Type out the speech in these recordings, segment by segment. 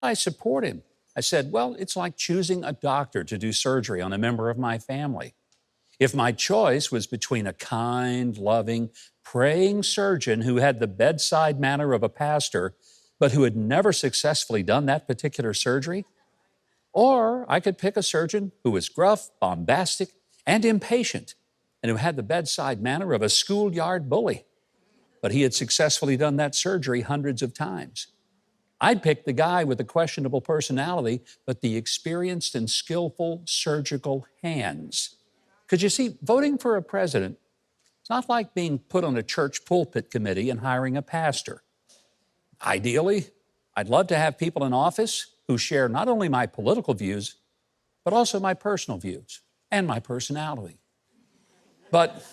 I support him. I said, well, it's like choosing a doctor to do surgery on a member of my family. If my choice was between a kind, loving, praying surgeon who had the bedside manner of a pastor, but who had never successfully done that particular surgery, or I could pick a surgeon who was gruff, bombastic, and impatient, and who had the bedside manner of a schoolyard bully, but he had successfully done that surgery hundreds of times. I'd pick the guy with the questionable personality, but the experienced and skillful surgical hands. Because you see, voting for a president, it's not like being put on a church pulpit committee and hiring a pastor. Ideally, I'd love to have people in office who share not only my political views, but also my personal views and my personality. But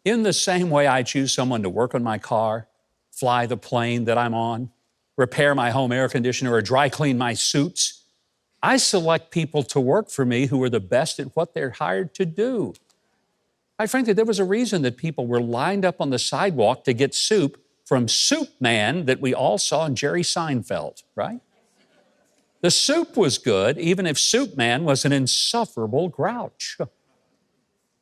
in the same way I choose someone to work on my car, fly the plane that I'm on, repair my home air conditioner, or dry clean my suits, I select people to work for me who are the best at what they're hired to do. Quite frankly, there was a reason that people were lined up on the sidewalk to get soup from Soup Man that we all saw in Jerry Seinfeld, right? The soup was good, even if Soup Man was an insufferable grouch.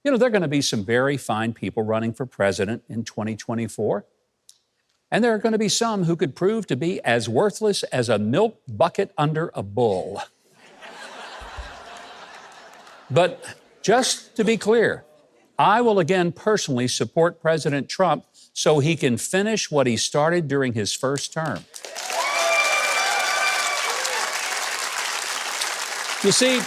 You know, there are going to be some very fine people running for president in 2024. And there are going to be some who could prove to be as worthless as a milk bucket under a bull. But just to be clear, I will again personally support President Trump so he can finish what he started during his first term. You see,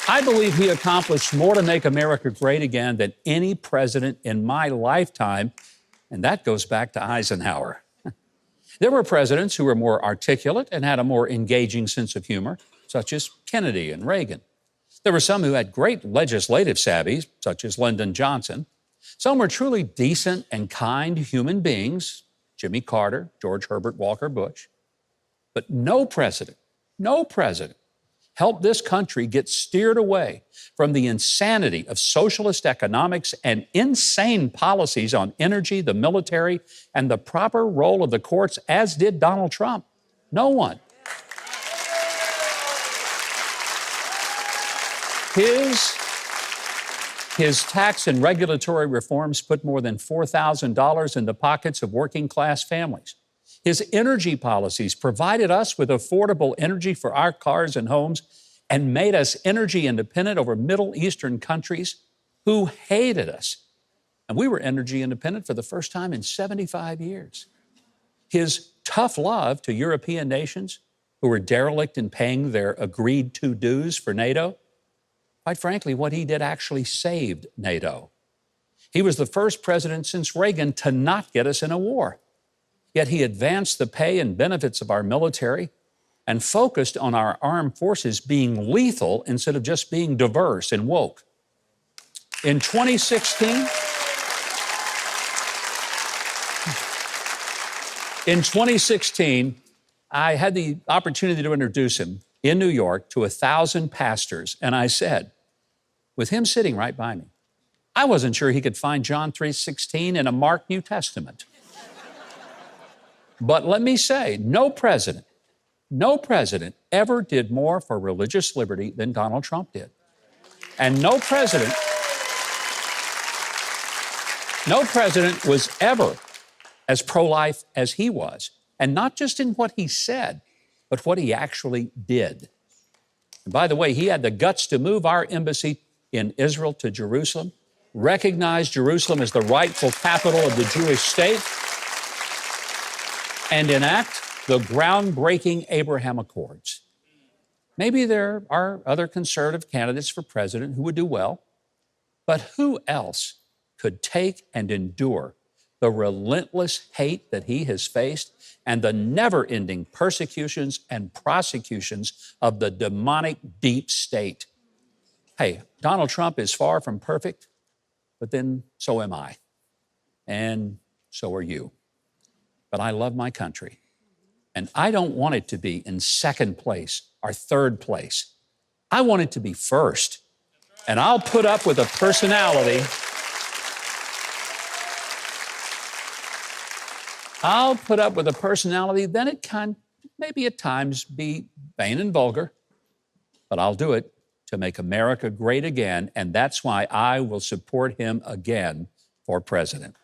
I believe he accomplished more to make America great again than any president in my lifetime, and that goes back to Eisenhower. There were presidents who were more articulate and had a more engaging sense of humor, such as Kennedy and Reagan. There were some who had great legislative savvy, such as Lyndon Johnson. Some were truly decent and kind human beings, Jimmy Carter, George Herbert Walker Bush. But no president helped this country get steered away from the insanity of socialist economics and insane policies on energy, the military, and the proper role of the courts, as did Donald Trump. No one. His tax and regulatory reforms put more than $4,000 in the pockets of working class families. His energy policies provided us with affordable energy for our cars and homes and made us energy independent over Middle Eastern countries who hated us. And we were energy independent for the first time in 75 years. His tough love to European nations who were derelict in paying their agreed-to dues for NATO, quite frankly, what he did actually saved NATO. He was the first president since Reagan to not get us in a war. Yet he advanced the pay and benefits of our military and focused on our armed forces being lethal instead of just being diverse and woke. In 2016, I had the opportunity to introduce him in New York to 1,000 pastors, and I said, with him sitting right by me, I wasn't sure he could find John 3:16 in a Mark New Testament. But let me say, no president ever did more for religious liberty than Donald Trump did. And no president was ever as pro-life as he was. And not just in what he said, but what he actually did. And by the way, he had the guts to move our embassy in Israel to Jerusalem, recognize Jerusalem as the rightful capital of the Jewish state, and enact the groundbreaking Abraham Accords. Maybe there are other conservative candidates for president who would do well, but who else could take and endure the relentless hate that he has faced and the never-ending persecutions and prosecutions of the demonic deep state? Hey, Donald Trump is far from perfect, but then so am I, and so are you. But I love my country, and I don't want it to be in second place or third place. I want it to be first, and I'll put up with a personality. Then it kind maybe at times be vain and vulgar, but I'll do it to make America great again. And that's why I will support him again for president.